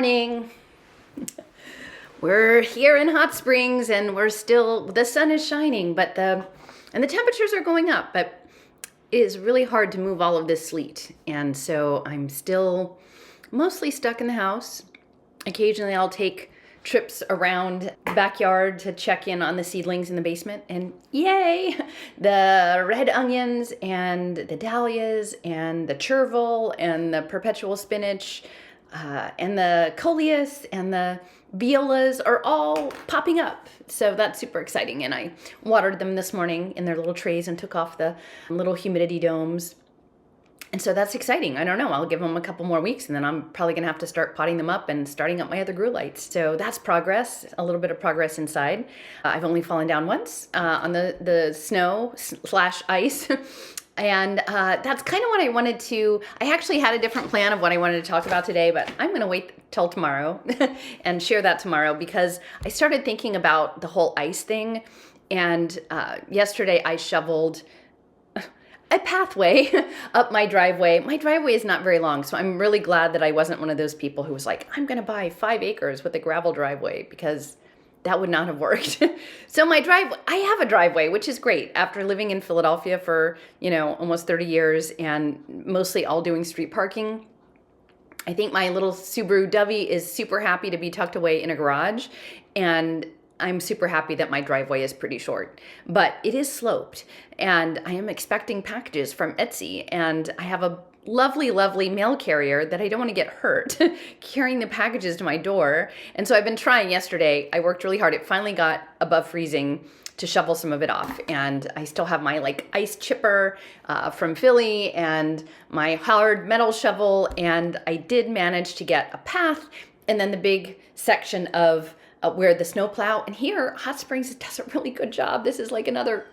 morning. We're here in Hot Springs and the sun is shining, and the temperatures are going up, but it is really hard to move all of this sleet. And so I'm still mostly stuck in the house. Occasionally I'll take trips around the backyard to check in on the seedlings in the basement, and yay, the red onions and the dahlias and the chervil and the perpetual spinach and the coleus and the violas are all popping up. So that's super exciting. And I watered them this morning in their little trays and took off the little humidity domes. And so that's exciting. I don't know. I'll give them a couple more weeks and then I'm probably going to have to start potting them up and starting up my other grew lights. So that's progress, a little bit of progress inside. I've only fallen down once on the snow/ice. And that's kind of what I wanted to, I actually had a different plan of what I wanted to talk about today, but I'm going to wait till tomorrow and share that tomorrow because I started thinking about the whole ice thing. And yesterday I shoveled a pathway up my driveway. My driveway is not very long, so I'm really glad that I wasn't one of those people who was like, I'm going to buy 5 acres with a gravel driveway, because that would not have worked. So I have a driveway, which is great. After living in Philadelphia for, almost 30 years and mostly all doing street parking, I think my little Subaru Dovey is super happy to be tucked away in a garage. And I'm super happy that my driveway is pretty short, but it is sloped, and I am expecting packages from Etsy, and I have a lovely, lovely mail carrier that I don't want to get hurt carrying the packages to my door. And so I've been trying. Yesterday, I worked really hard. It finally got above freezing to shovel some of it off. And I still have my ice chipper from Philly and my hard metal shovel. And I did manage to get a path and then the big section of where the snow plow. And here, Hot Springs does a really good job. This is like another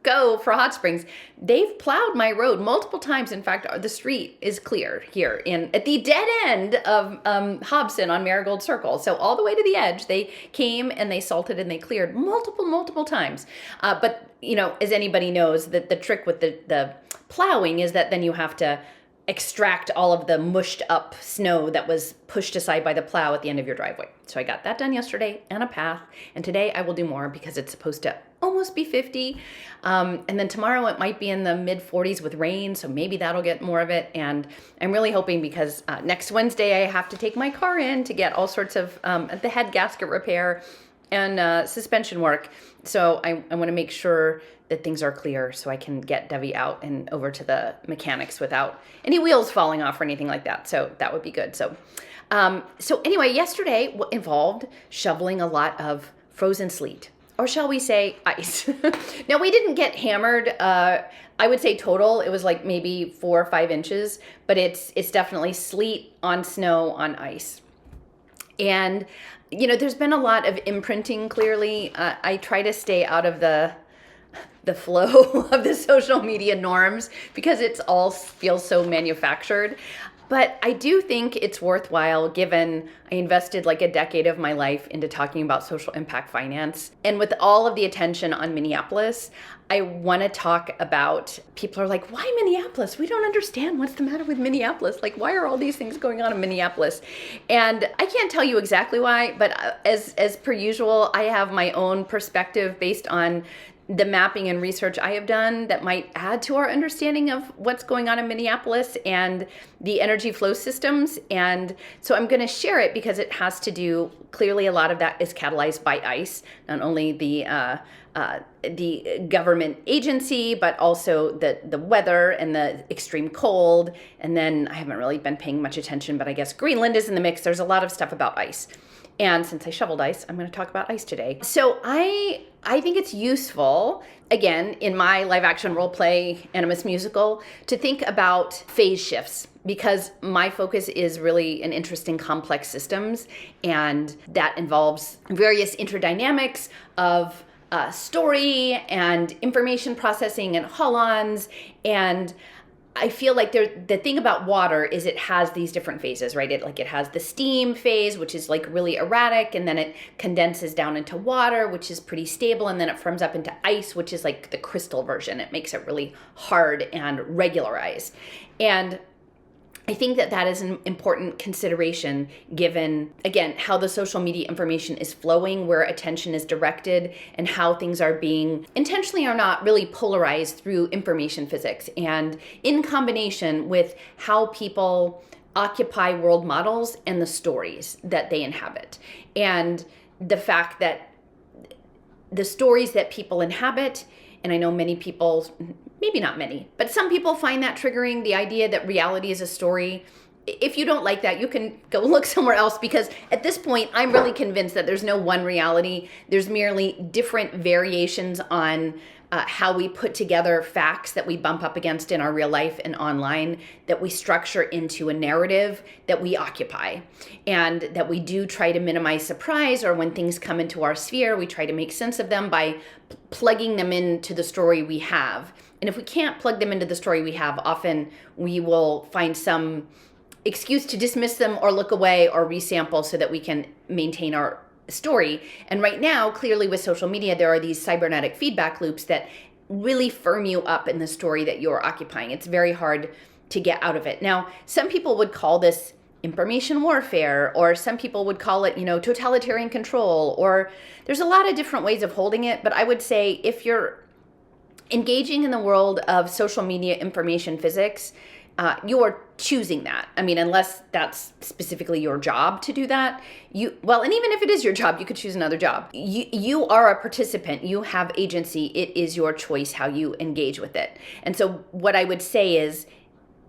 go for Hot Springs. They've plowed my road multiple times. In fact, the street is clear here at the dead end of Hobson on Marigold Circle. So all the way to the edge, they came and they salted and they cleared multiple times. But as anybody knows, that the trick with the plowing is that then you have to extract all of the mushed up snow that was pushed aside by the plow at the end of your driveway. So I got that done yesterday and a path. And today I will do more because it's supposed to almost be 50. And then tomorrow it might be in the mid 40s with rain. So maybe that'll get more of it. And I'm really hoping because next Wednesday I have to take my car in to get all sorts of the head gasket repair and suspension work. So I want to make sure that things are clear so I can get Debbie out and over to the mechanics without any wheels falling off or anything like that. So that would be good. So anyway, yesterday involved shoveling a lot of frozen sleet, or shall we say ice. Now, we didn't get hammered. I would say total, it was like maybe 4 or 5 inches, but it's definitely sleet on snow on ice. And, there's been a lot of imprinting, clearly. I try to stay out of the flow of the social media norms because it's all feels so manufactured. But I do think it's worthwhile, given I invested like a decade of my life into talking about social impact finance. And with all of the attention on Minneapolis, I want to talk about, people are like, why Minneapolis? We don't understand what's the matter with Minneapolis. Like, why are all these things going on in Minneapolis? And I can't tell you exactly why, but as per usual, I have my own perspective based on the mapping and research I have done that might add to our understanding of what's going on in Minneapolis and the energy flow systems. And so I'm going to share it because it has to do, clearly a lot of that is catalyzed by ice, not only the government agency, but also the weather and the extreme cold. And then I haven't really been paying much attention, but I guess Greenland is in the mix. There's a lot of stuff about ice. And since I shoveled ice, I'm going to talk about ice today. So I think it's useful, again, in my live action role play Animus musical, to think about phase shifts, because my focus is really an interest in complex systems, and that involves various interdynamics of story and information processing and Holons. And I feel like the thing about water is it has these different phases, right? It has the steam phase, which is like really erratic, and then it condenses down into water, which is pretty stable, and then it firms up into ice, which is like the crystal version. It makes it really hard and regularized. And I think that that is an important consideration given, again, how the social media information is flowing, where attention is directed, and how things are being intentionally or not really polarized through information physics, and in combination with how people occupy world models and the stories that they inhabit. And the fact that the stories that people inhabit, and I know many people, maybe not many, but some people find that triggering, the idea that reality is a story. If you don't like that, you can go look somewhere else, because at this point, I'm really convinced that there's no one reality. There's merely different variations on how we put together facts that we bump up against in our real life and online, that we structure into a narrative that we occupy, and that we do try to minimize surprise, or when things come into our sphere, we try to make sense of them by plugging them into the story we have. And if we can't plug them into the story we have, often we will find some excuse to dismiss them or look away or resample so that we can maintain our story. And right now, clearly with social media, there are these cybernetic feedback loops that really firm you up in the story that you're occupying. It's very hard to get out of it. Now, some people would call this information warfare, or some people would call it, totalitarian control, or there's a lot of different ways of holding it. But I would say if you're engaging in the world of social media information physics, you are choosing that. I mean, unless that's specifically your job to do that, and even if it is your job, you could choose another job. You are a participant. You have agency. It is your choice how you engage with it. And so what I would say is,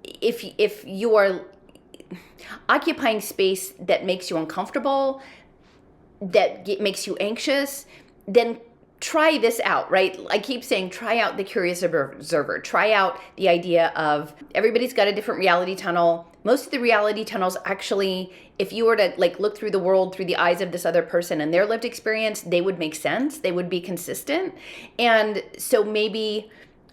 if you are occupying space that makes you uncomfortable, that makes you anxious, then try this out, right? I keep saying, try out the curious observer. Try out the idea of everybody's got a different reality tunnel. Most of the reality tunnels actually, if you were to look through the world through the eyes of this other person and their lived experience, they would make sense. They would be consistent. And so maybe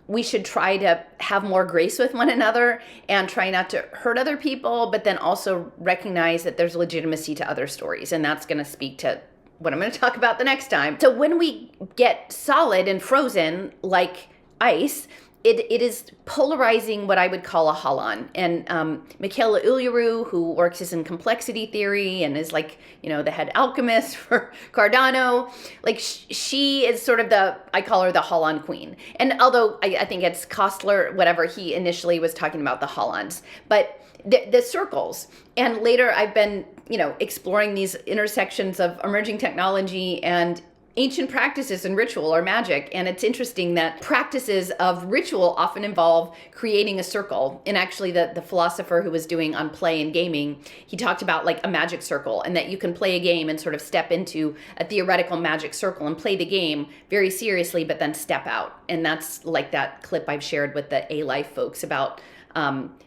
we should try to have more grace with one another and try not to hurt other people, but then also recognize that there's legitimacy to other stories. And that's going to speak to what I'm going to talk about the next time. So when we get solid and frozen like ice, it is polarizing what I would call a holon. And Michaela Uluru, who works in complexity theory and is the head alchemist for Cardano, she is sort of I call her the holon queen. And although I think it's Kostler, whatever, he initially was talking about the holons, but the circles. And later I've been, exploring these intersections of emerging technology and ancient practices and ritual or magic. And it's interesting that practices of ritual often involve creating a circle. And actually the philosopher who was doing on play and gaming, he talked about a magic circle, and that you can play a game and sort of step into a theoretical magic circle and play the game very seriously, but then step out. And that's like that clip I've shared with the A-Life folks about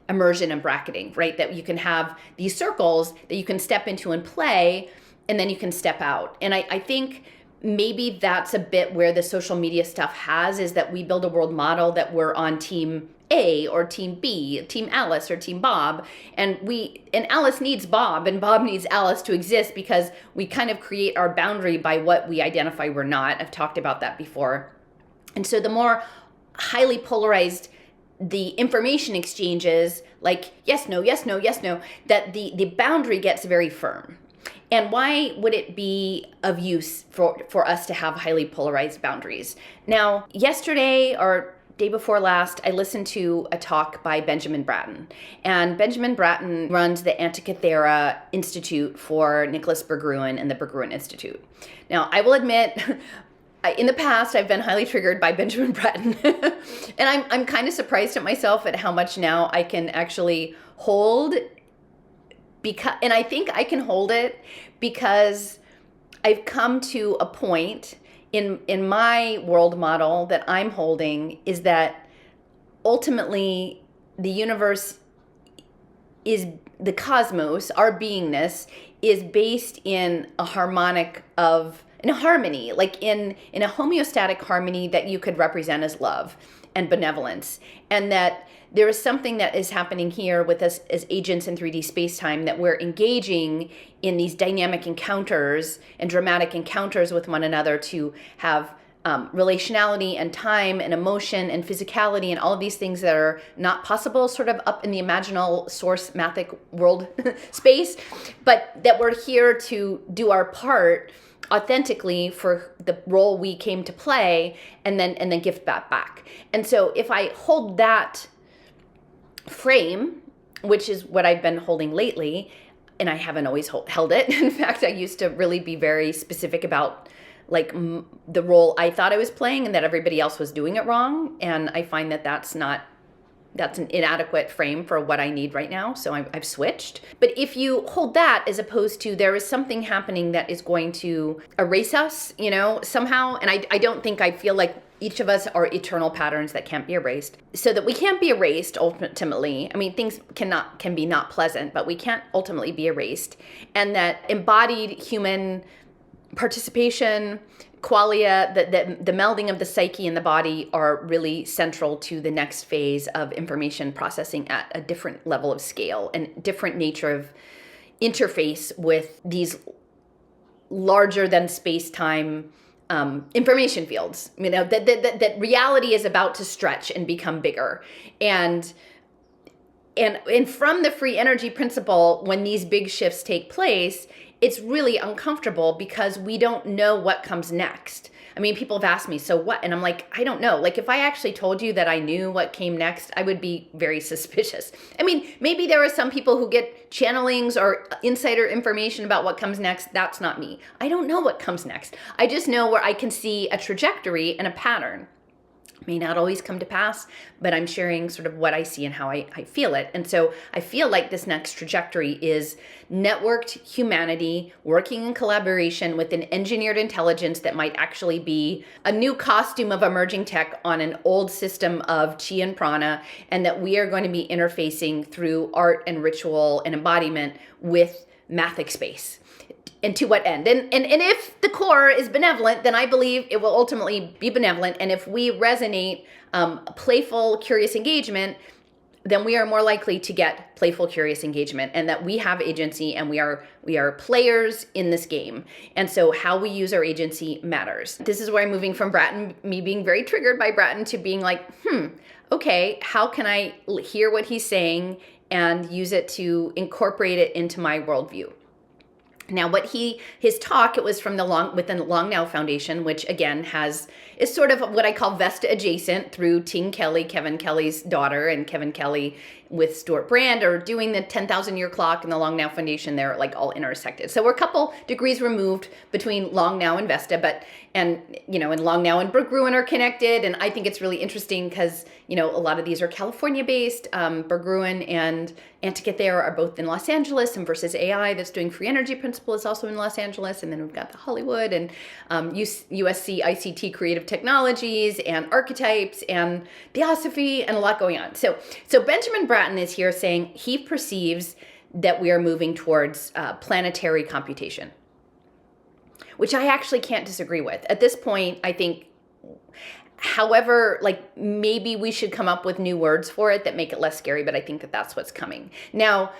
immersion and bracketing, right? That you can have these circles that you can step into and play, and then you can step out. And I think maybe that's a bit where the social media stuff is that we build a world model that we're on team A or team B, team Alice or team Bob, and Alice needs Bob and Bob needs Alice to exist, because we kind of create our boundary by what we identify we're not. I've talked about that before. And so the more highly polarized the information exchanges, yes, no, yes, no, yes, no, that the boundary gets very firm. And why would it be of use for us to have highly polarized boundaries? Now, yesterday or day before last, I listened to a talk by Benjamin Bratton. And Benjamin Bratton runs the Antikythera Institute for Nicholas Berggruen and the Berggruen Institute. Now, I will admit, in the past, I've been highly triggered by Benjamin Bratton. And I'm kind of surprised at myself at how much now I can actually hold. And I think I can hold it because I've come to a point in my world model that I'm holding, is that ultimately the universe is, the cosmos, our beingness, is based in a harmony, in a homeostatic harmony that you could represent as love and benevolence. And that there is something that is happening here with us as agents in 3D space-time, that we're engaging in these dynamic encounters and dramatic encounters with one another to have relationality and time and emotion and physicality and all of these things that are not possible sort of up in the imaginal source mathic world space, but that we're here to do our part authentically for the role we came to play, and then give that back. And so if I hold that frame, which is what I've been holding lately, and I haven't always held it. In fact, I used to really be very specific about like the role I thought I was playing and that everybody else was doing it wrong. And I find that that's an inadequate frame for what I need right now. So I've switched. But if you hold that as opposed to there is something happening that is going to erase us, somehow. And I feel like each of us are eternal patterns that can't be erased. So that we can't be erased ultimately. I mean, things can be not pleasant, but we can't ultimately be erased. And that embodied human participation, qualia, the melding of the psyche and the body are really central to the next phase of information processing at a different level of scale and different nature of interface with these larger than space-time information fields. That reality is about to stretch and become bigger. And from the free energy principle, when these big shifts take place, it's really uncomfortable because we don't know what comes next. I mean, people have asked me, so what? And I'm like, I don't know. Like, if I actually told you that I knew what came next, I would be very suspicious. I mean, maybe there are some people who get channelings or insider information about what comes next. That's not me. I don't know what comes next. I just know where I can see a trajectory and a pattern. May not always come to pass, but I'm sharing sort of what I see and how I feel it. And so I feel like this next trajectory is networked humanity working in collaboration with an engineered intelligence that might actually be a new costume of emerging tech on an old system of chi and prana, and that we are going to be interfacing through art and ritual and embodiment with mathic space. And to what end? And if the core is benevolent, then I believe it will ultimately be benevolent. And if we resonate playful, curious engagement, then we are more likely to get playful, curious engagement, and that we have agency and we are players in this game. And so how we use our agency matters. This is where I'm moving from Bratton, me being very triggered by Bratton, to being like, okay, how can I hear what he's saying and use it to incorporate it into my worldview? Now, his talk, it was from within the Long Now Foundation, which again is sort of what I call Vesta adjacent through Ting Kelly, Kevin Kelly's daughter, and Kevin Kelly with Stuart Brand are doing the 10,000 year clock and the Long Now Foundation. They're like all intersected. So we're a couple degrees removed between Long Now and Vesta, and Long Now and Berggruen are connected. And I think it's really interesting because, a lot of these are California based. Berggruen and Antikythera are both in Los Angeles, and Versus AI that's doing free energy principle is also in Los Angeles. And then we've got the Hollywood and USC ICT creative technologies and archetypes and theosophy and a lot going on. So Benjamin Bratton is here saying he perceives that we are moving towards planetary computation, which I actually can't disagree with. At this point, I think, however, like maybe we should come up with new words for it that make it less scary, but I think that that's what's coming. Now,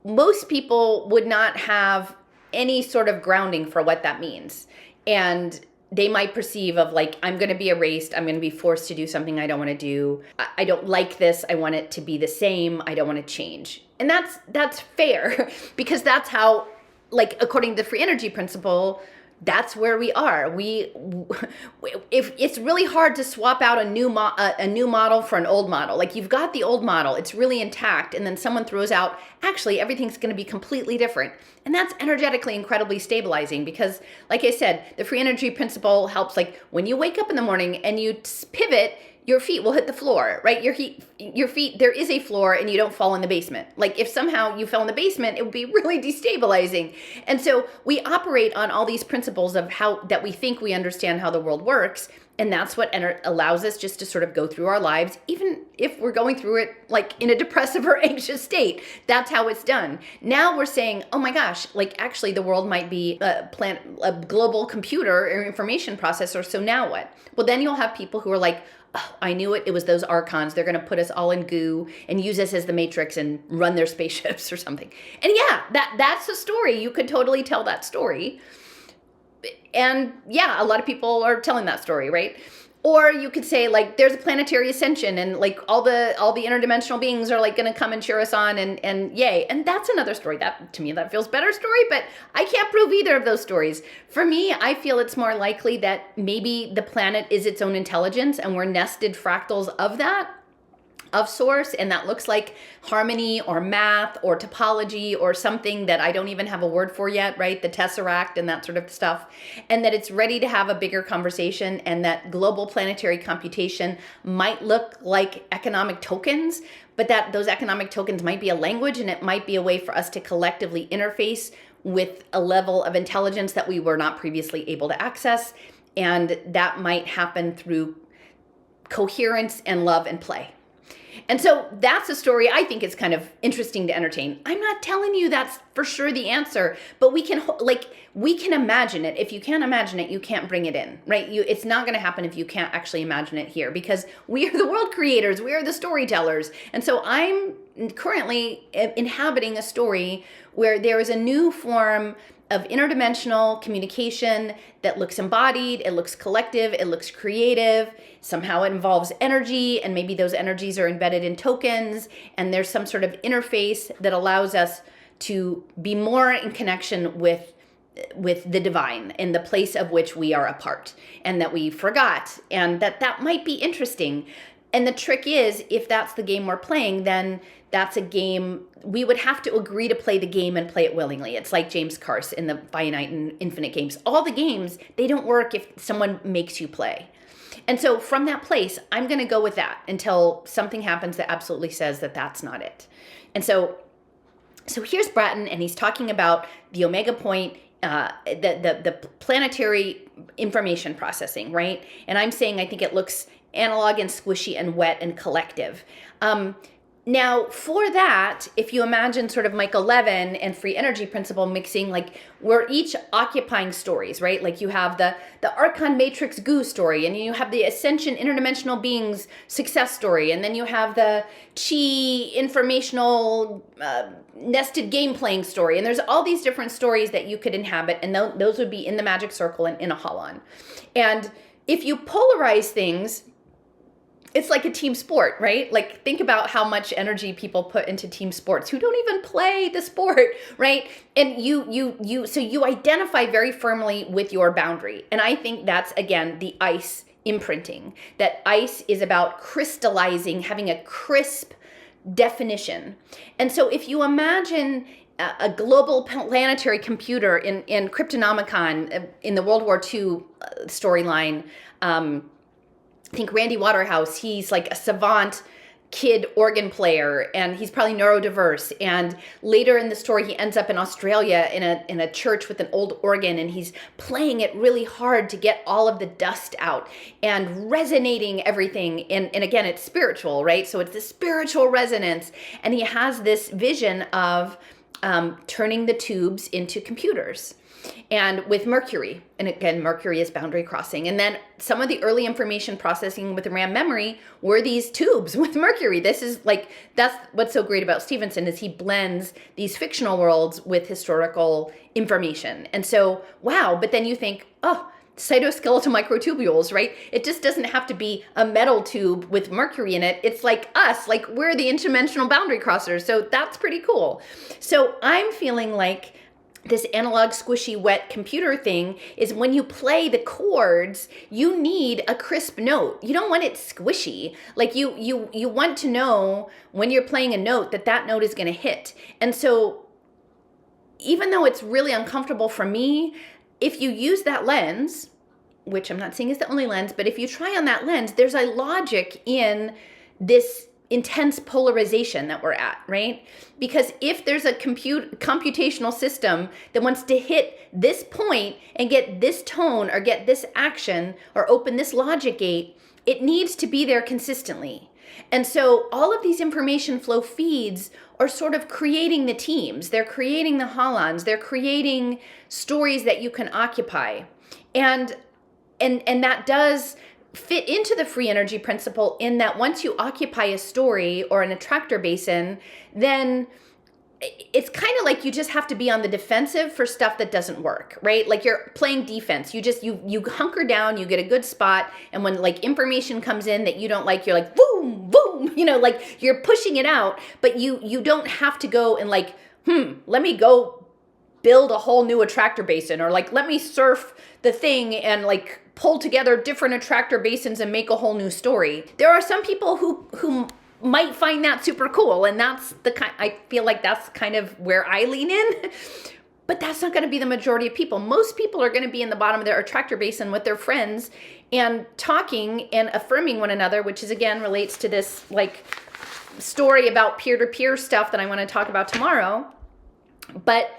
most people would not have any sort of grounding for what that means. And they might perceive of like, I'm going to be erased. I'm going to be forced to do something I don't want to do. I don't like this. I want it to be the same. I don't want to change. And that's fair because that's how, like, according to the free energy principle, that's where we are. If it's really hard to swap out a new model for an old model. Like, you've got the old model, it's really intact, and then someone throws out, actually, everything's going to be completely different. And that's energetically incredibly stabilizing because, like I said, the free energy principle helps. Like, when you wake up in the morning and you pivot, your feet will hit the floor, right? Your feet, there is a floor and you don't fall in the basement. Like, if somehow you fell in the basement, it would be really destabilizing. And so we operate on all these principles of that we think we understand how the world works. And that's what allows us just to sort of go through our lives, even if we're going through it like in a depressive or anxious state. That's how it's done. Now we're saying, oh my gosh, like actually the world might be a global computer or information processor. So now what? Well, then you'll have people who are like, oh, I knew it. It was those archons. They're going to put us all in goo and use us as the Matrix and run their spaceships or something. And yeah, that's a story. You could totally tell that story. And yeah, a lot of people are telling that story, right? Or you could say like there's a planetary ascension and like all the interdimensional beings are like going to come and cheer us on and yay. And that's another story. That to me that feels better story, but I can't prove either of those stories. For me, I feel it's more likely that maybe the planet is its own intelligence and we're nested fractals of that, of source, and that looks like harmony or math or topology or something that I don't even have a word for yet, right? The tesseract and that sort of stuff, and that it's ready to have a bigger conversation, and that global planetary computation might look like economic tokens, but that those economic tokens might be a language, and it might be a way for us to collectively interface with a level of intelligence that we were not previously able to access, and that might happen through coherence and love and play. And so that's a story I think is kind of interesting to entertain. I'm not telling you that's for sure the answer, but we can imagine it. If you can't imagine it, you can't bring it in, right? It's not going to happen if you can't actually imagine it here, because we are the world creators, we are the storytellers. And so I'm currently inhabiting a story where there is a new form of interdimensional communication that looks embodied, it looks collective, it looks creative. Somehow it involves energy, and maybe those energies are embedded in tokens, and there's some sort of interface that allows us to be more in connection with the divine in the place of which we are a part and that we forgot, and that might be interesting. And the trick is, if that's the game we're playing, then that's a game we would have to agree to play the game and play it willingly. It's like James Carse in the finite and infinite games. All the games, they don't work if someone makes you play. And so from that place, I'm going to go with that until something happens that absolutely says that that's not it. And so here's Bratton, and he's talking about the omega point, the planetary information processing, right? And I'm saying I think it looks analog and squishy and wet and collective. Now, for that, if you imagine sort of Michael Levin and free energy principle mixing, like we're each occupying stories, right? Like you have the Archon Matrix goo story, and you have the Ascension interdimensional beings success story, and then you have the Chi informational nested game playing story, and there's all these different stories that you could inhabit, and those would be in the magic circle and in a Holon. And if you polarize things, it's like a team sport, right? Like think about how much energy people put into team sports who don't even play the sport, right? And so you identify very firmly with your boundary. And I think that's, again, the ICE imprinting. That ICE is about crystallizing, having a crisp definition. And so if you imagine a global planetary computer in Cryptonomicon in the World War II storyline, I think Randy Waterhouse, he's like a savant kid organ player, and he's probably neurodiverse. And later in the story, he ends up in Australia in a church with an old organ, and he's playing it really hard to get all of the dust out and resonating everything. And again, it's spiritual, right? So it's the spiritual resonance. And he has this vision of turning the tubes into computers. And with Mercury, and again, Mercury is boundary crossing. And then some of the early information processing with RAM memory were these tubes with Mercury. This is like, that's what's so great about Stevenson, is he blends these fictional worlds with historical information. And so, wow, but then you think, oh, cytoskeletal microtubules, right? It just doesn't have to be a metal tube with Mercury in it. It's like us, like we're the interdimensional boundary crossers. So that's pretty cool. So I'm feeling like this analog squishy wet computer thing is when you play the chords, you need a crisp note. You don't want it squishy. Like you want to know when you're playing a note that note is going to hit. And so even though it's really uncomfortable for me, if you use that lens, which I'm not saying is the only lens, but if you try on that lens, there's a logic in this intense polarization that we're at, right? Because if there's a computational system that wants to hit this point and get this tone or get this action or open this logic gate, it needs to be there consistently. And so all of these information flow feeds are sort of creating the teams. They're creating the Holons. They're creating stories that you can occupy. And that does fit into the free energy principle in that once you occupy a story or an attractor basin, then it's kind of like you just have to be on the defensive for stuff that doesn't work, right? Like you're playing defense. You hunker down, you get a good spot, and when like information comes in that you don't like, you're like boom, boom, like you're pushing it out, but you don't have to go and like, let me go build a whole new attractor basin, or like let me surf the thing and like pull together different attractor basins and make a whole new story. There are some people who might find that super cool, and that's the kind, I feel like that's kind of where I lean in. But that's not going to be the majority of people. Most people are going to be in the bottom of their attractor basin with their friends and talking and affirming one another, which is again relates to this like story about peer-to-peer stuff that I want to talk about tomorrow. But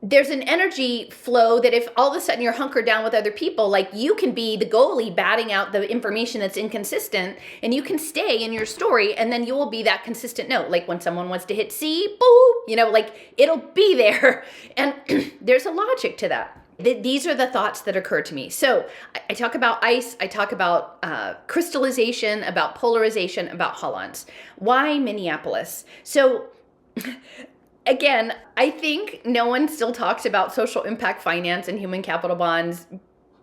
there's an energy flow that if all of a sudden you're hunkered down with other people, like you can be the goalie batting out the information that's inconsistent, and you can stay in your story, and then you will be that consistent note. Like when someone wants to hit C, boom, like it'll be there. And there's a logic to that. These are the thoughts that occur to me. So I talk about ice, I talk about crystallization, about polarization, about Holons. Why Minneapolis? So again, I think no one still talks about social impact finance and human capital bonds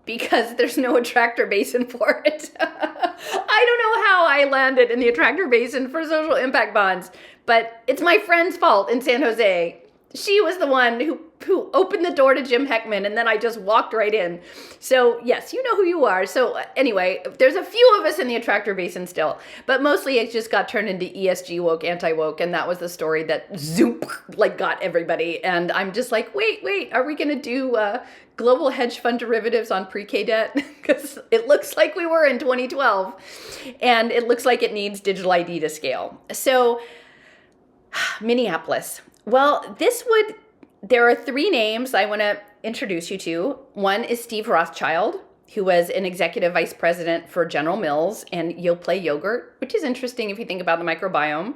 because there's no attractor basin for it. I don't know how I landed in the attractor basin for social impact bonds, but it's my friend's fault in San Jose. She was the one who opened the door to Jim Heckman, and then I just walked right in. So yes, you know who you are. So anyway, there's a few of us in the attractor basin still, but mostly it just got turned into ESG woke, anti-woke, and that was the story that zoop, like got everybody. And I'm just like, wait, are we gonna do global hedge fund derivatives on pre-K debt? Because it looks like we were in 2012, and it looks like it needs digital ID to scale. So Minneapolis. Well, there are three names I want to introduce you to. One is Steve Rothschild, who was an executive vice president for General Mills and Yoplait yogurt, which is interesting if you think about the microbiome.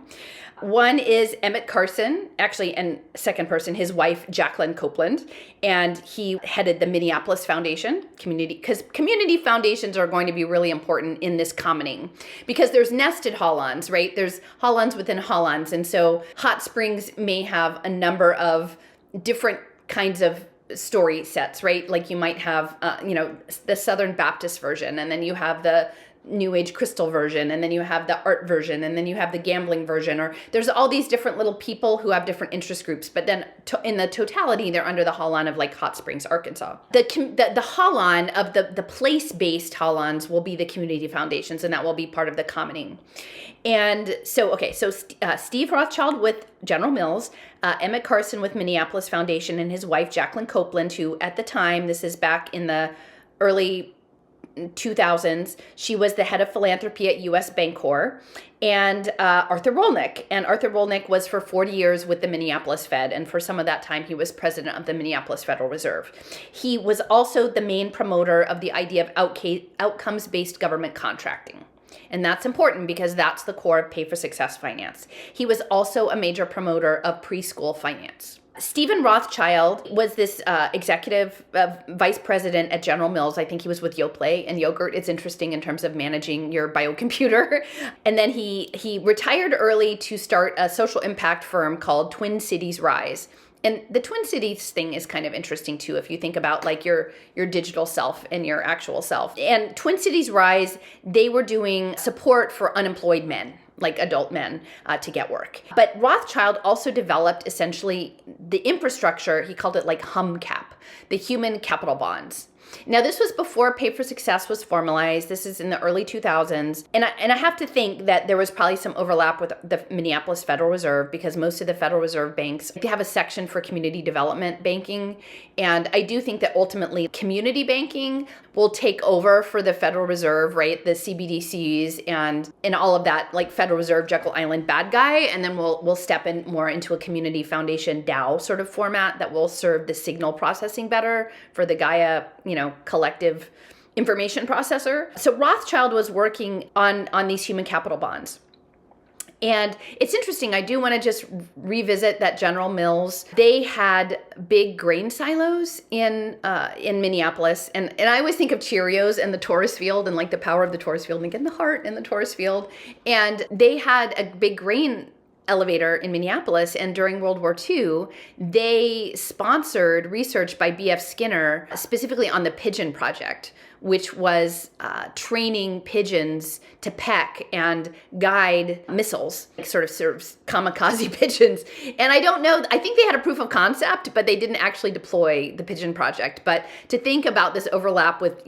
One is Emmett Carson, actually, and second person, his wife, Jacqueline Copeland, and he headed the Minneapolis Foundation, because community foundations are going to be really important in this commoning, because there's nested Holons, right? There's Holons within Holons, and so hot springs may have a number of different kinds of story sets, right? Like you might have, the Southern Baptist version, and then you have the New Age crystal version, and then you have the art version, and then you have the gambling version, or there's all these different little people who have different interest groups, but then in the totality, they're under the Holon of like Hot Springs, Arkansas. The Holon of the place-based Holons will be the community foundations, and that will be part of the commoning. And so, Steve Rothschild with General Mills, Emmett Carson with Minneapolis Foundation, and his wife, Jacqueline Copeland, who at the time, this is back in the early 2000s, she was the head of philanthropy at U.S. Bancorp, and Arthur Rolnick. And Arthur Rolnick was for 40 years with the Minneapolis Fed, and for some of that time, he was president of the Minneapolis Federal Reserve. He was also the main promoter of the idea of outcomes-based government contracting. And that's important because that's the core of pay-for-success finance. He was also a major promoter of preschool finance. Stephen Rothschild was this executive vice president at General Mills. I think he was with Yoplait and yogurt. It's interesting in terms of managing your biocomputer. And then he retired early to start a social impact firm called Twin Cities Rise. And the Twin Cities thing is kind of interesting too, if you think about like your digital self and your actual self. And Twin Cities Rise, they were doing support for unemployed men, like adult men, to get work. But Rothschild also developed essentially the infrastructure, he called it like HumCap, the human capital bonds. Now, this was before Pay for Success was formalized. This is in the early 2000s. And I have to think that there was probably some overlap with the Minneapolis Federal Reserve, because most of the Federal Reserve banks have a section for community development banking. And I do think that ultimately community banking will take over for the Federal Reserve, right? The CBDCs and all of that, like Federal Reserve, Jekyll Island bad guy. And then we'll step in more into a community foundation DAO sort of format that will serve the signal processing better for the Gaia, collective information processor. So Rothschild was working on these human capital bonds. And it's interesting, I do want to just revisit that General Mills. They had big grain silos in Minneapolis. And I always think of Cheerios and the Taurus field and like the power of the Taurus field, and again, the heart in the Taurus field. And they had a big grain elevator in Minneapolis, and during World War II, they sponsored research by B.F. Skinner specifically on the Pigeon Project, which was training pigeons to peck and guide missiles, like sort of kamikaze pigeons. And I don't know, I think they had a proof of concept, but they didn't actually deploy the Pigeon Project. But to think about this overlap with,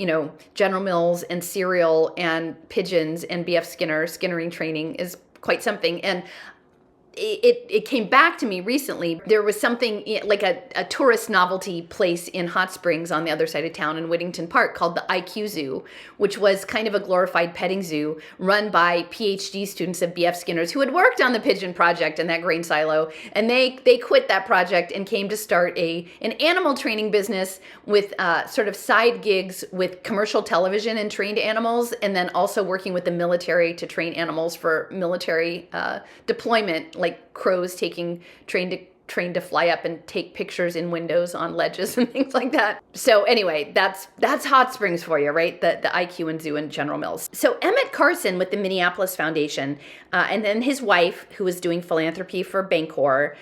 General Mills and cereal and pigeons and B.F. Skinnering training is quite something. And it came back to me recently. There was something like a tourist novelty place in Hot Springs on the other side of town in Whittington Park called the IQ Zoo, which was kind of a glorified petting zoo run by PhD students of B.F. Skinner's who had worked on the Pigeon Project and that grain silo. And they quit that project and came to start an animal training business with sort of side gigs with commercial television and trained animals, and then also working with the military to train animals for military deployment, like crows trained to fly up and take pictures in windows on ledges and things like that. So anyway, that's Hot Springs for you, right? The IQ and Zoo and General Mills. So Emmett Carson with the Minneapolis Foundation, and then his wife, who was doing philanthropy for Bancor,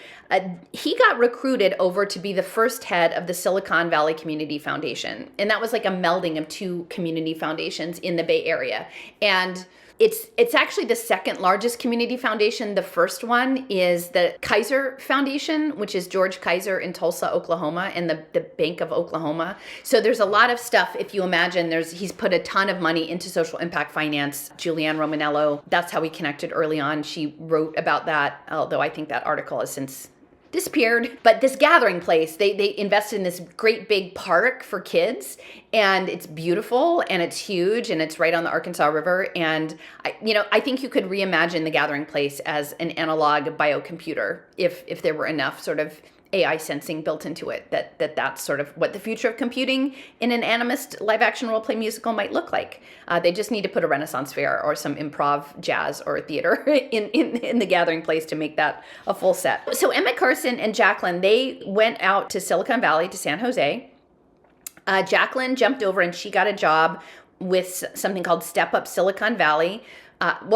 he got recruited over to be the first head of the Silicon Valley Community Foundation. And that was like a melding of two community foundations in the Bay Area. And it's actually the second largest community foundation. The first one is the Kaiser Foundation, which is George Kaiser in Tulsa, Oklahoma, and the Bank of Oklahoma. So there's a lot of stuff. If you imagine, he's put a ton of money into social impact finance. Julianne Romanello, that's how we connected early on. She wrote about that, although I think that article has since disappeared. But this gathering place, they invested in this great big park for kids, and it's beautiful and it's huge and it's right on the Arkansas River. And I think you could reimagine the gathering place as an analog biocomputer if there were enough sort of AI sensing built into it, that's sort of what the future of computing in an animist live action role play musical might look like. They just need to put a Renaissance fair or some improv jazz or theater in the gathering place to make that a full set. So Emmett Carson and Jacqueline, they went out to Silicon Valley, to San Jose. Jacqueline jumped over and she got a job with something called Step Up Silicon Valley.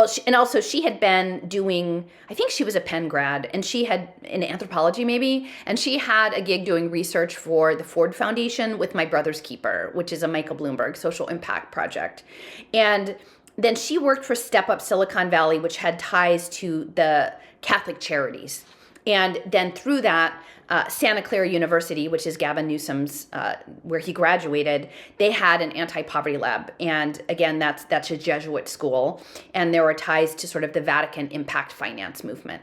She had been doing, I think she was a Penn grad, and she had in anthropology maybe, and she had a gig doing research for the Ford Foundation with My Brother's Keeper, which is a Michael Bloomberg social impact project. And then she worked for Step Up Silicon Valley, which had ties to the Catholic Charities. And then through that, Santa Clara University, which is Gavin Newsom's, where he graduated, they had an anti-poverty lab. And again, that's a Jesuit school. And there were ties to sort of the Vatican impact finance movement.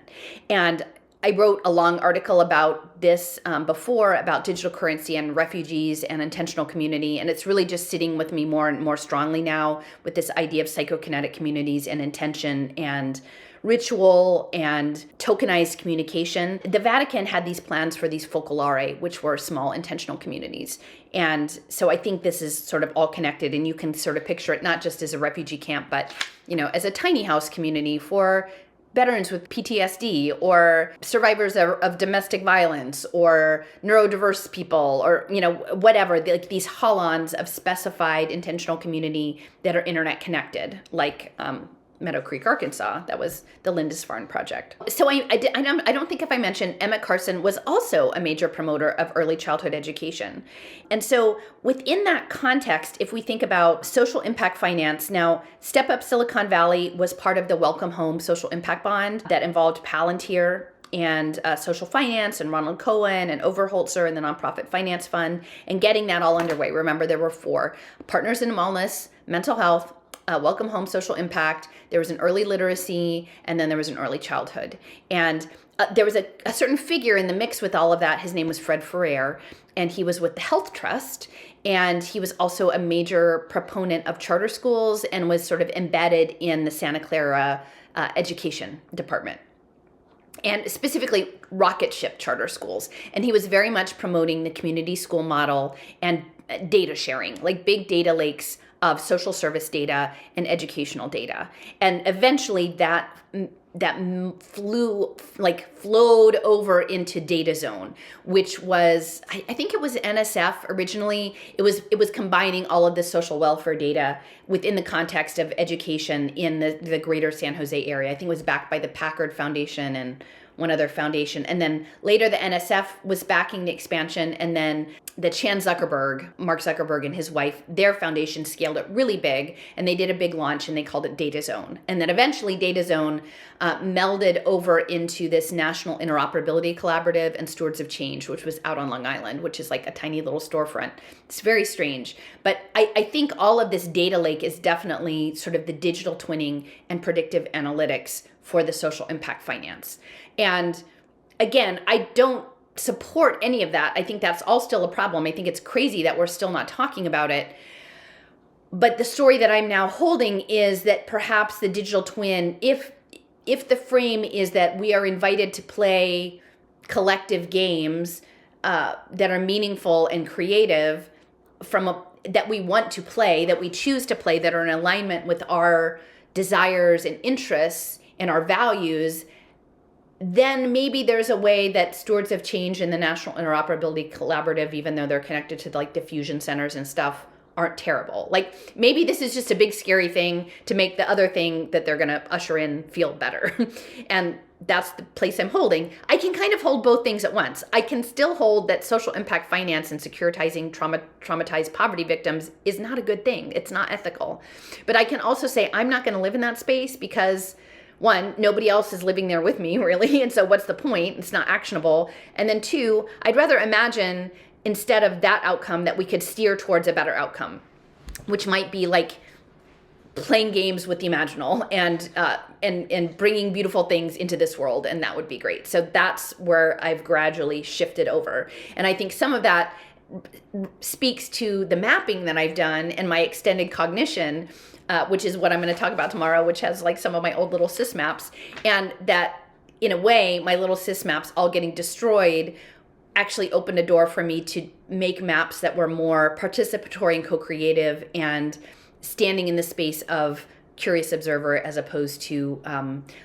And I wrote a long article about this before, about digital currency and refugees and intentional community. And it's really just sitting with me more and more strongly now with this idea of psychokinetic communities and intention and ritual and tokenized communication. The Vatican had these plans for these focolare, which were small intentional communities. And so I think this is sort of all connected, and you can sort of picture it not just as a refugee camp, but as a tiny house community for veterans with PTSD or survivors of domestic violence or neurodiverse people or, whatever, like these Holons of specified intentional community that are internet connected, like Meadow Creek, Arkansas. That was the Lindisfarne Project. So I don't think if I mentioned Emmett Carson was also a major promoter of early childhood education. And so within that context, if we think about social impact finance, now Step Up Silicon Valley was part of the Welcome Home Social Impact Bond that involved Palantir and social finance and Ronald Cohen and Overholtzer and the Nonprofit Finance Fund, and getting that all underway. Remember, there were 4: Partners in Wellness, Mental Health, Welcome Home Social Impact, there was an early literacy, and then there was an early childhood. And there was a certain figure in the mix with all of that. His name was Fred Ferrer, and he was with the Health Trust, and he was also a major proponent of charter schools and was sort of embedded in the Santa Clara education department, and specifically rocket ship charter schools. And he was very much promoting the community school model and data sharing, like big data lakes of social service data and educational data. And eventually that flowed over into Data Zone, which was, I think it was NSF originally. It was combining all of the social welfare data within the context of education in the greater San Jose area. I think it was backed by the Packard Foundation and one other foundation. And then later the NSF was backing the expansion, and then the Mark Zuckerberg and his wife, their foundation scaled it really big, and they did a big launch and they called it Data Zone. And then eventually Data Zone melded over into this National Interoperability Collaborative and Stewards of Change, which was out on Long Island, which is like a tiny little storefront. It's very strange. But I think all of this data lake is definitely sort of the digital twinning and predictive analytics for the social impact finance. And again, I don't support any of that. I think that's all still a problem. I think it's crazy that we're still not talking about it. But the story that I'm now holding is that perhaps the digital twin, if the frame is that we are invited to play collective games that are meaningful and creative that we want to play, that we choose to play, that are in alignment with our desires and interests and our values, then maybe there's a way that Stewards of Change and the National Interoperability Collaborative, even though they're connected to like diffusion centers and stuff, aren't terrible. Like maybe this is just a big scary thing to make the other thing that they're going to usher in feel better. And that's the place I'm holding. I can kind of hold both things at once. I can still hold that social impact finance and securitizing traumatized poverty victims is not a good thing. It's not ethical. But I can also say I'm not going to live in that space because, one, nobody else is living there with me, really. And so what's the point? It's not actionable. And then two, I'd rather imagine instead of that outcome that we could steer towards a better outcome, which might be like playing games with the imaginal and bringing beautiful things into this world. And that would be great. So that's where I've gradually shifted over. And I think some of that speaks to the mapping that I've done and my extended cognition, which is what I'm going to talk about tomorrow, which has like some of my old little sys maps. And that in a way, my little sys maps all getting destroyed actually opened a door for me to make maps that were more participatory and co-creative and standing in the space of curious observer as opposed to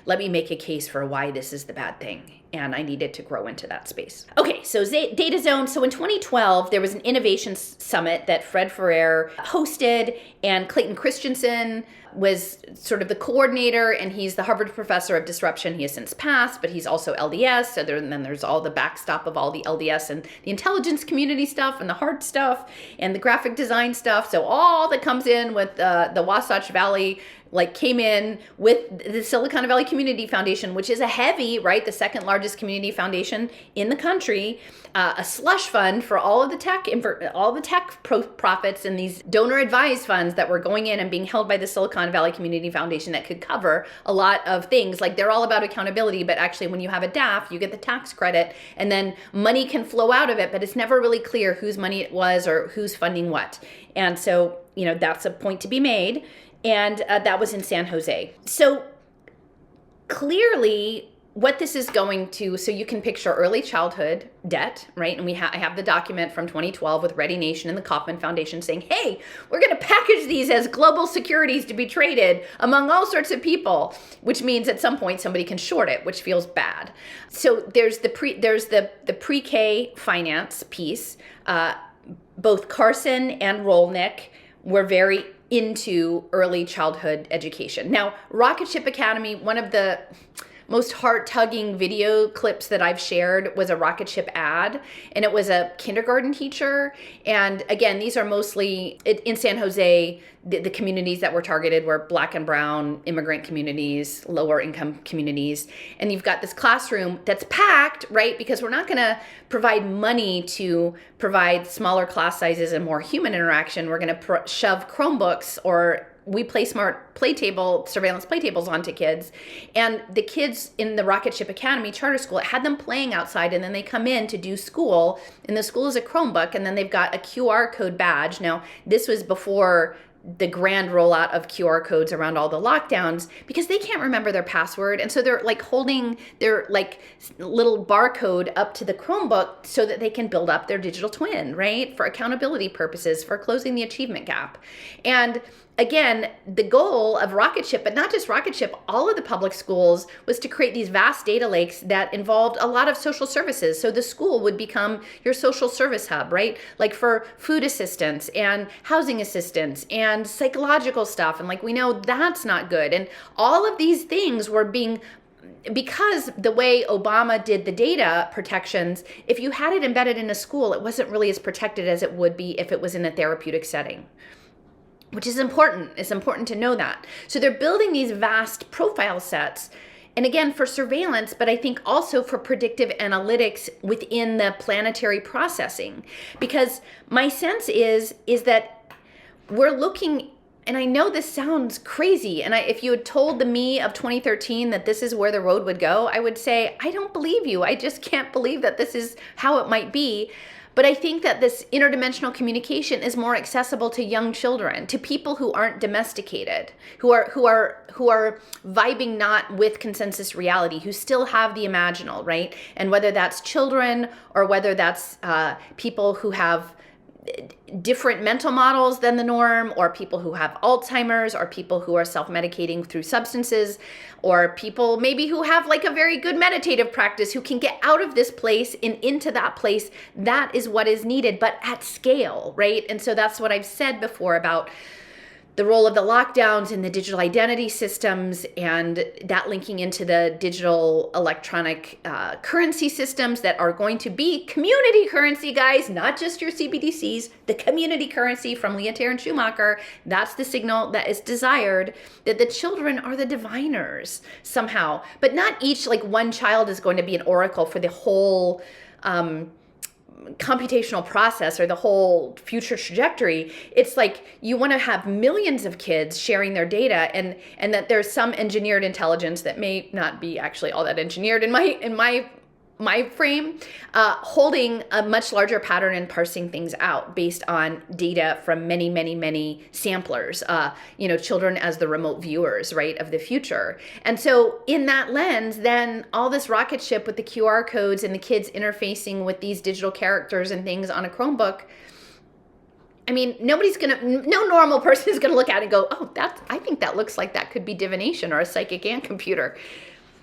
let me make a case for why this is the bad thing. And I needed to grow into that space. Okay, so Data Zone. So in 2012, there was an innovation summit that Fred Ferrer hosted, and Clayton Christensen was sort of the coordinator, and he's the Harvard professor of disruption. He has since passed, but he's also LDS. So then there's all the backstop of all the LDS and the intelligence community stuff and the hard stuff and the graphic design stuff. So all that comes in with the Wasatch Valley came in with the Silicon Valley Community Foundation, which is a heavy, right, the second largest community foundation in the country, a slush fund for all of the tech profits and these donor advised funds that were going in and being held by the Silicon Valley Community Foundation that could cover a lot of things. Like they're all about accountability, but actually when you have a DAF, you get the tax credit and then money can flow out of it, but it's never really clear whose money it was or who's funding what. And so, that's a point to be made. And that was in San Jose. So clearly what this is going to, so you can picture early childhood debt, right? And I have the document from 2012 with Ready Nation and the Kauffman Foundation saying, hey, we're going to package these as global securities to be traded among all sorts of people, which means at some point somebody can short it, which feels bad. So there's the pre-K finance piece. Both Carson and Rolnick were very into early childhood education. Now, Rocket Ship Academy, one of the most heart-tugging video clips that I've shared was a Rocket Ship ad, and it was a kindergarten teacher. And again, these are mostly in San Jose. The communities that were targeted were Black and brown immigrant communities, lower income communities. And you've got this classroom that's packed, right? Because we're not going to provide money to provide smaller class sizes and more human interaction. We're going to shove Chromebooks or We Play Smart surveillance play tables onto kids. And the kids in the Rocket Ship Academy charter school, it had them playing outside, and then they come in to do school, and the school is a Chromebook, and then they've got a QR code badge. Now, this was before the grand rollout of QR codes around all the lockdowns, because they can't remember their password. And so they're like holding their like little barcode up to the Chromebook so that they can build up their digital twin, right? For accountability purposes, for closing the achievement gap. And again, the goal of Rocketship, but not just Rocketship, all of the public schools, was to create these vast data lakes that involved a lot of social services. So the school would become your social service hub, right? Like for food assistance and housing assistance and psychological stuff. And like, we know that's not good. And all of these things were being, because the way Obama did the data protections, if you had it embedded in a school, it wasn't really as protected as it would be if it was in a therapeutic setting, which is important. It's important to know that. So they're building these vast profile sets, and again, for surveillance, but I think also for predictive analytics within the planetary processing. Because my sense is that we're looking, and I know this sounds crazy, and if you had told the me of 2013 that this is where the road would go, I would say, I don't believe you. I just can't believe that this is how it might be. But I think that this interdimensional communication is more accessible to young children, to people who aren't domesticated, who are vibing not with consensus reality, who still have the imaginal, right? And whether that's children or whether that's people who have different mental models than the norm, or people who have Alzheimer's, or people who are self-medicating through substances, or people maybe who have like a very good meditative practice, who can get out of this place and into that place. That is what is needed, but at scale, right? And so that's what I've said before about the role of the lockdowns in the digital identity systems, and that linking into the digital electronic currency systems that are going to be community currency, guys, not just your CBDCs, the community currency from Leontare and Schumacher. That's the signal that is desired, that the children are the diviners somehow, but not each, like one child is going to be an oracle for the whole computational process or the whole future trajectory. It's like you want to have millions of kids sharing their data, and that there's some engineered intelligence that may not be actually all that engineered in my frame, holding a much larger pattern and parsing things out based on data from many, many, many samplers, children as the remote viewers, right, of the future. And so in that lens, then all this rocket ship with the QR codes and the kids interfacing with these digital characters and things on a Chromebook, I mean, no normal person is going to look at it and go, oh, I think that looks like that could be divination or a psychic ant computer.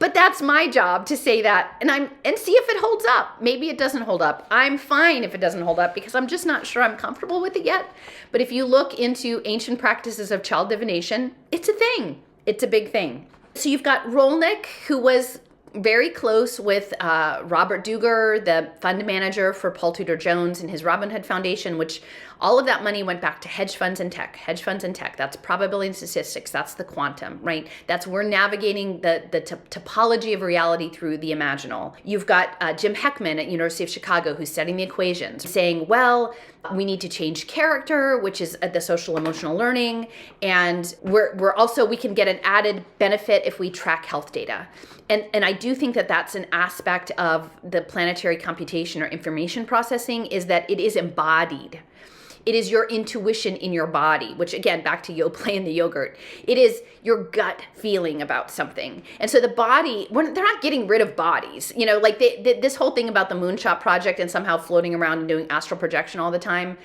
But that's my job to say that and see if it holds up. Maybe it doesn't hold up. I'm fine if it doesn't hold up, because I'm just not sure I'm comfortable with it yet. But if you look into ancient practices of child divination, it's a thing. It's a big thing. So you've got Rolnick, who was very close with Robert Duger, the fund manager for Paul Tudor Jones and his Robin Hood Foundation, which all of that money went back to hedge funds and tech. That's probability and statistics. That's the quantum, right? We're navigating the topology of reality through the imaginal. You've got Jim Heckman at University of Chicago, who's setting the equations, saying, well, we need to change character, which is the social emotional learning. And we can get an added benefit if we track health data. And I do think that that's an aspect of the planetary computation or information processing, is that it is embodied. It is your intuition in your body, which again, back to Yoplait and the yogurt. It is your gut feeling about something. And so the body, they're not getting rid of bodies. Like this whole thing about the Moonshot Project and somehow floating around and doing astral projection all the time,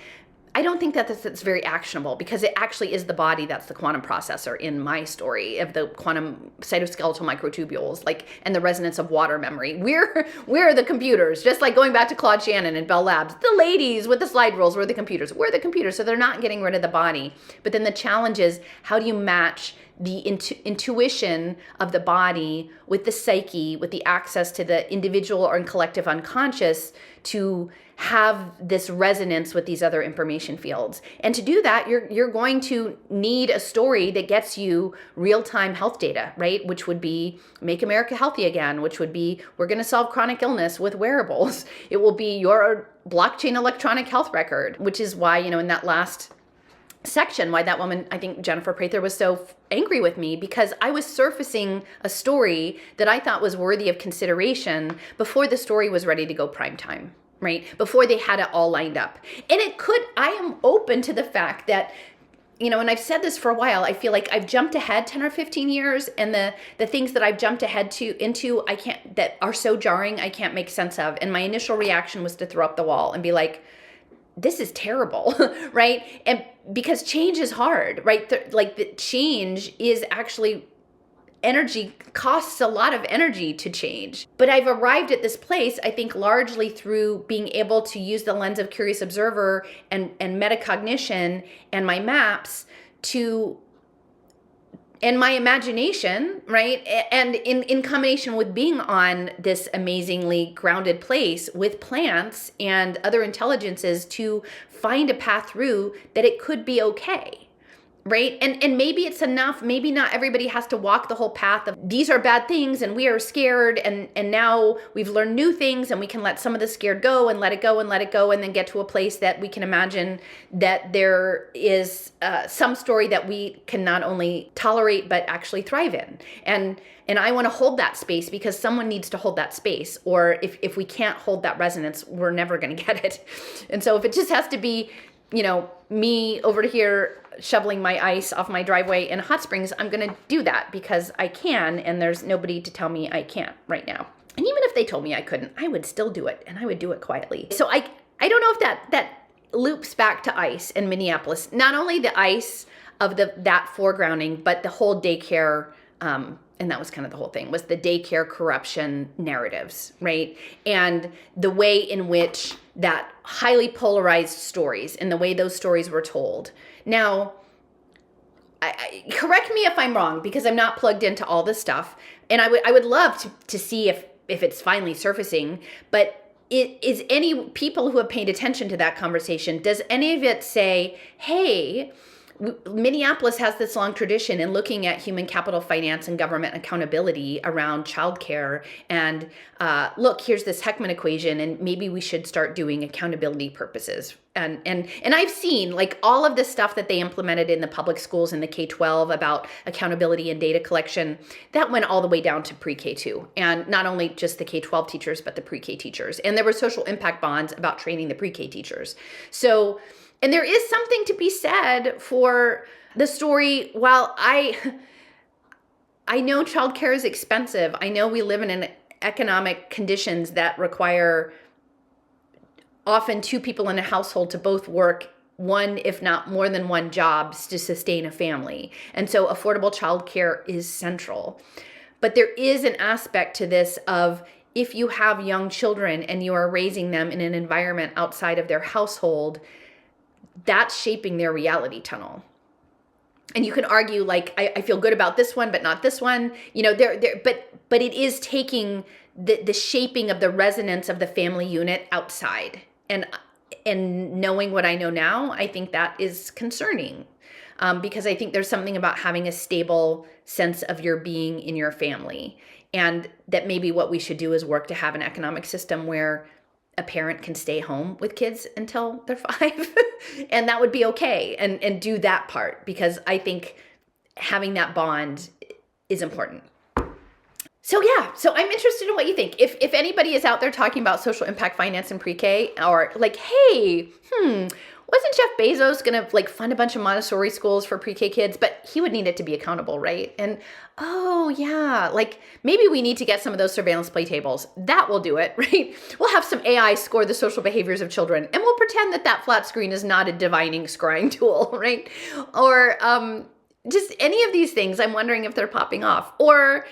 I don't think that's very actionable, because it actually is the body that's the quantum processor in my story of the quantum cytoskeletal microtubules, and the resonance of water memory. We're the computers, just like going back to Claude Shannon and Bell Labs. The ladies with the slide rules were the computers. We're the computers, so they're not getting rid of the body. But then the challenge is, how do you match the intuition of the body with the psyche, with the access to the individual or collective unconscious, to have this resonance with these other information fields? And to do that, you're going to need a story that gets you real-time health data, right? Which would be Make America Healthy Again, which would be we're going to solve chronic illness with wearables. It will be your blockchain electronic health record, which is why, in that last section, why that woman, I think Jennifer Prather, was so angry with me, because I was surfacing a story that I thought was worthy of consideration before the story was ready to go prime time, right? Before they had it all lined up. And I am open to the fact that and I've said this for a while, I feel like I've jumped ahead 10 or 15 years, and the things that I've jumped ahead into, that are so jarring, I can't make sense of. And my initial reaction was to throw up the wall and be like, this is terrible, right? And because change is hard, right? The change is actually energy, costs a lot of energy to change. But I've arrived at this place, I think, largely through being able to use the lens of curious observer and metacognition and my maps and my imagination, right? And in combination with being on this amazingly grounded place with plants and other intelligences to find a path through that it could be okay. Right? And maybe it's enough. Maybe not everybody has to walk the whole path of these are bad things and we are scared. And now we've learned new things and we can let some of the scared go and let it go and let it go. And then get to a place that we can imagine that there is some story that we can not only tolerate, but actually thrive in. And I want to hold that space because someone needs to hold that space. Or if we can't hold that resonance, we're never going to get it. And so if it just has to be, me over here shoveling my ice off my driveway in Hot Springs, I'm going to do that because I can, and there's nobody to tell me I can't right now. And even if they told me I couldn't, I would still do it, and I would do it quietly. So I don't know if that loops back to ice in Minneapolis. Not only the ice of that foregrounding, but the whole daycare, and that was kind of the whole thing, was the daycare corruption narratives, right? And the way in which that highly polarized stories and the way those stories were told. Now, correct me if I'm wrong, because I'm not plugged into all this stuff, and I would love to see if it's finally surfacing, but is any people who have paid attention to that conversation, does any of it say, hey, Minneapolis has this long tradition in looking at human capital finance and government accountability around childcare. And look, here's this Heckman equation, and maybe we should start doing accountability purposes. And I've seen like all of the stuff that they implemented in the public schools in the K-12 about accountability and data collection, that went all the way down to pre-K2. And not only just the K-12 teachers, but the pre-K teachers. And there were social impact bonds about training the pre-K teachers. So, and there is something to be said for the story. While I know childcare is expensive, I know we live in an economic conditions that require often two people in a household to both work one, if not more than one, jobs to sustain a family. And so affordable childcare is central. But there is an aspect to this of if you have young children and you are raising them in an environment outside of their household, that's shaping their reality tunnel. And you can argue like, I feel good about this one, but not this one, but it is taking the shaping of the resonance of the family unit outside. And knowing what I know now, I think that is concerning, because I think there's something about having a stable sense of your being in your family. And that maybe what we should do is work to have an economic system where a parent can stay home with kids until they're 5 and that would be okay, and do that part, because I think having that bond is important. So I'm interested in what you think. If anybody is out there talking about social impact finance in pre-K, or like, hey, wasn't Jeff Bezos gonna like fund a bunch of Montessori schools for pre-K kids, but he would need it to be accountable, right? And oh yeah, like maybe we need to get some of those surveillance play tables. That will do it, right? We'll have some AI score the social behaviors of children, and we'll pretend that flat screen is not a divining scrying tool, right? Or just any of these things. I'm wondering if they're popping off, or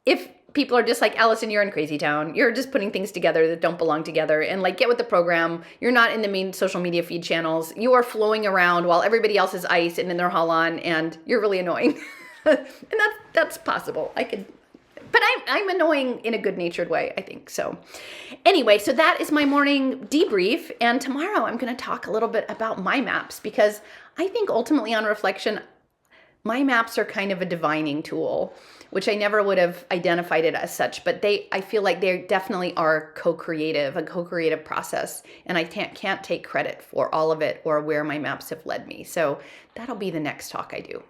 if people are just like, Allison, you're in crazy town. You're just putting things together that don't belong together, and like, get with the program. You're not in the main social media feed channels. You are flowing around while everybody else is ice and in their Holon, and you're really annoying. And that's possible. But I'm annoying in a good-natured way, I think. So anyway, so that is my morning debrief. And tomorrow I'm going to talk a little bit about my maps, because I think ultimately on reflection, my maps are kind of a divining tool, which I never would have identified it as such, but I feel like they definitely are a co-creative process, and I can't take credit for all of it or where my maps have led me. So that'll be the next talk I do.